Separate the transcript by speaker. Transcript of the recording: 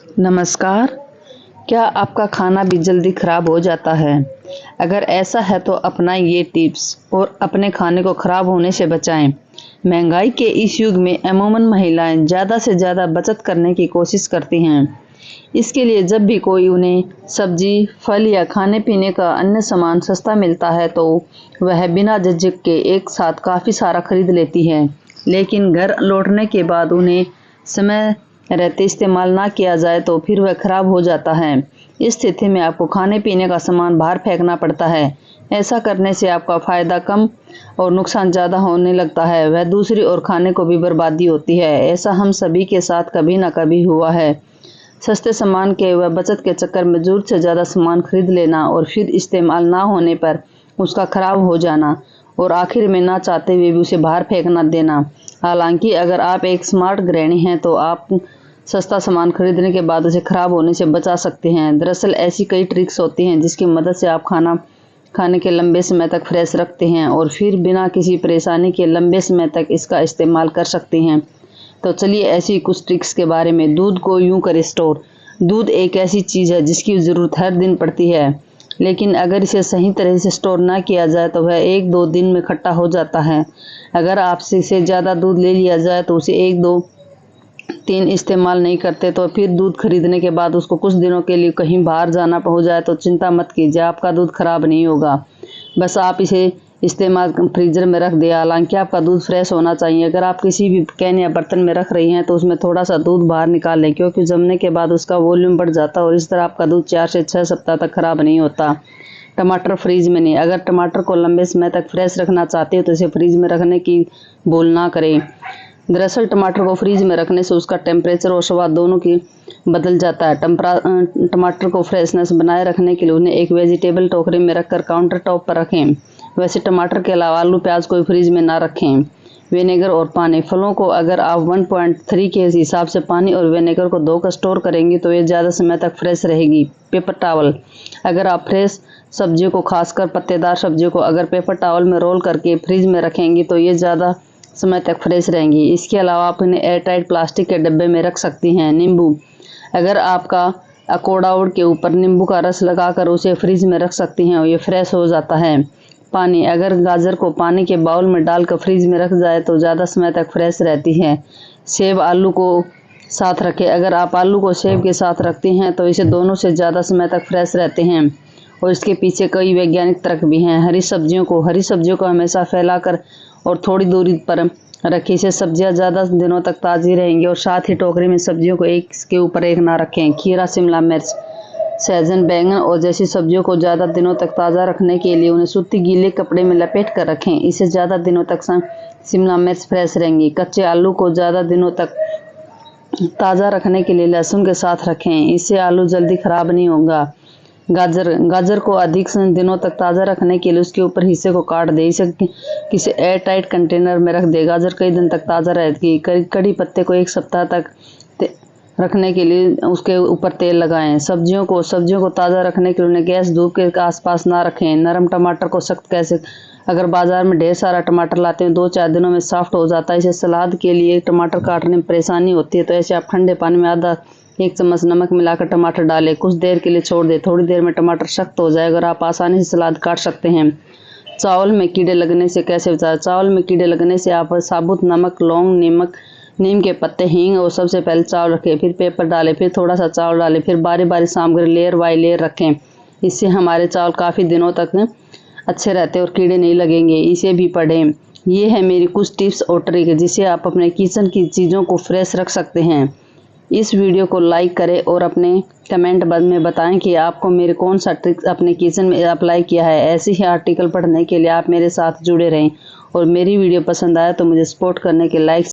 Speaker 1: नमस्कार। क्या आपका खाना भी जल्दी खराब हो जाता है? अगर ऐसा है तो अपनाएं ये टिप्स और अपने खाने को खराब होने से बचाएं। महंगाई के इस युग में अमूमन महिलाएं ज़्यादा से ज़्यादा बचत करने की कोशिश करती हैं। इसके लिए जब भी कोई उन्हें सब्जी, फल या खाने पीने का अन्य सामान सस्ता मिलता है तो वह बिना झिझक के एक साथ काफ़ी सारा खरीद लेती है। लेकिन घर लौटने के बाद उन्हें समय रहते इस्तेमाल ना किया जाए तो फिर वह खराब हो जाता है। इस स्थिति में आपको खाने पीने का सामान बाहर फेंकना पड़ता है। ऐसा करने से आपका फ़ायदा कम और नुकसान ज़्यादा होने लगता है। वह दूसरी ओर खाने को भी बर्बादी होती है। ऐसा हम सभी के साथ कभी ना कभी हुआ है। सस्ते सामान के व बचत के चक्कर में ज़रूरत से ज़्यादा सामान खरीद लेना और फिर इस्तेमाल ना होने पर उसका खराब हो जाना और आखिर में ना चाहते हुए भी उसे बाहर फेंकना देना। हालांकि अगर आप एक स्मार्ट गृहिणी हैं तो आप सस्ता सामान खरीदने के बाद उसे खराब होने से बचा सकते हैं। दरअसल ऐसी कई ट्रिक्स होती हैं जिसकी मदद से आप खाना खाने के लंबे समय तक फ्रेश रखते हैं और फिर बिना किसी परेशानी के लंबे समय तक इसका इस्तेमाल कर सकते हैं। तो चलिए ऐसी कुछ ट्रिक्स के बारे में। दूध को यूं करें स्टोर। दूध एक ऐसी चीज़ है जिसकी ज़रूरत हर दिन पड़ती है, लेकिन अगर इसे सही तरह से स्टोर ना किया जाए तो वह 1-2 दिन में खट्टा हो जाता है। अगर आपसे इसे ज़्यादा दूध ले लिया जाए तो उसे 1-2 दिन इस्तेमाल नहीं करते तो फिर दूध खरीदने के बाद उसको कुछ दिनों के लिए कहीं बाहर जाना हो जाए तो चिंता मत कीजिए, आपका दूध खराब नहीं होगा। बस आप इसे इस्तेमाल फ्रीजर में रख दें। हालांकि आपका दूध फ्रेश होना चाहिए। अगर आप किसी भी कैन या बर्तन में रख रही हैं तो उसमें थोड़ा सा दूध बाहर निकाल लें, क्योंकि जमने के बाद उसका वॉल्यूम बढ़ जाता है और इस तरह आपका दूध 4 से 6 सप्ताह तक खराब नहीं होता। टमाटर फ्रीज में नहीं। अगर टमाटर को लंबे समय तक फ्रेश रखना चाहते हो तो इसे फ्रीज में रखने की भूल ना करें। दरअसल टमाटर को फ्रीज में रखने से उसका टेम्परेचर और स्वाद दोनों की बदल जाता है। टमाटर को फ्रेशनेस बनाए रखने के लिए उन्हें एक वेजिटेबल टोकरी में रखकर काउंटर टॉप पर रखें। वैसे टमाटर के अलावा आलू प्याज को फ्रीज में ना रखें। विनेगर और पानी। फलों को अगर आप 1.3 के हिसाब से पानी और विनेगर को धोकर स्टोर करेंगी तो ये ज़्यादा समय तक फ्रेश रहेगी। Paper towel. अगर आप फ्रेश सब्जियों को, खासकर पत्तेदार सब्जियों को अगर पेपर टॉवल में रोल करके फ्रीज में रखेंगी तो ये ज़्यादा समय तक फ्रेश रहेंगी। इसके अलावा आप इन्हें एयरटाइट प्लास्टिक के डब्बे में रख सकती हैं। नींबू। अगर आपका अकोडाउड के ऊपर नींबू का रस लगाकर उसे फ्रीज में रख सकती हैं और ये फ्रेश हो जाता है। पानी। अगर गाजर को पानी के बाउल में डालकर फ्रीज में रख जाए तो ज़्यादा समय तक फ्रेश रहती है। सेब आलू को साथ रखें। अगर आप आलू को सेब के साथ रखती हैं तो इसे दोनों से ज़्यादा समय तक फ्रेश रहते हैं और इसके पीछे कई वैज्ञानिक तर्क भी हैं। हरी सब्जियों को हमेशा फैलाकर और थोड़ी दूरी पर रखें। इसे सब्जियां ज़्यादा दिनों तक ताज़ी रहेंगी और साथ ही टोकरी में सब्जियों को एक के ऊपर एक ना रखें। खीरा, शिमला मिर्च, सहजन, बैंगन और जैसी सब्जियों को ज़्यादा दिनों तक ताज़ा रखने के लिए उन्हें सूती गीले कपड़े में लपेट कर रखें। इसे ज़्यादा दिनों तक शिमला मिर्च फ्रेश रहेंगी। कच्चे आलू को ज़्यादा दिनों तक ताज़ा रखने के लिए लहसुन के साथ रखें। इससे आलू जल्दी खराब नहीं होगा। गाजर को अधिक दिनों तक ताज़ा रखने के लिए उसके ऊपर हिस्से को काट दे। इसे किसी एयर टाइट कंटेनर में रख दे। गाजर कई दिन तक ताज़ा रहेगी। कड़ी पत्ते को 1 सप्ताह तक रखने के लिए उसके ऊपर तेल लगाएं। सब्जियों को ताज़ा रखने के लिए उन्हें गैस, धूप के आसपास ना रखें। नरम टमाटर को सख्त कैसे। अगर बाजार में ढेर सारा टमाटर लाते हैं 2-4 दिनों में सॉफ्ट हो जाता है। इसे सलाद के लिए टमाटर काटने में परेशानी होती है तो ऐसे आप ठंडे पानी में आधा 1 चम्मच नमक मिलाकर टमाटर डालें, कुछ देर के लिए छोड़ दें। थोड़ी देर में टमाटर सख्त हो जाएगा और आप आसानी से सलाद काट सकते हैं। चावल में कीड़े लगने से कैसे बचाएं? चावल में कीड़े लगने से आप साबुत नमक, लौंग, नीम के पत्ते, हींग और सबसे पहले चावल रखें, फिर पेपर डालें, फिर थोड़ा सा चावल डालें, फिर बारी बारी सामग्री लेयर बाय लेयर रखें। इससे हमारे चावल काफ़ी दिनों तक अच्छे रहते हैं और कीड़े नहीं लगेंगे। इसे भी पढ़ें। ये है मेरी कुछ टिप्स और ट्रिक जिससे आप अपने किचन की चीज़ों को फ्रेश रख सकते हैं। इस वीडियो को लाइक करें और अपने कमेंट में बताएं कि आपको मेरे कौन सा ट्रिक अपने किचन में अप्लाई किया है। ऐसे ही आर्टिकल पढ़ने के लिए आप मेरे साथ जुड़े रहें और मेरी वीडियो पसंद आए तो मुझे सपोर्ट करने के लाइक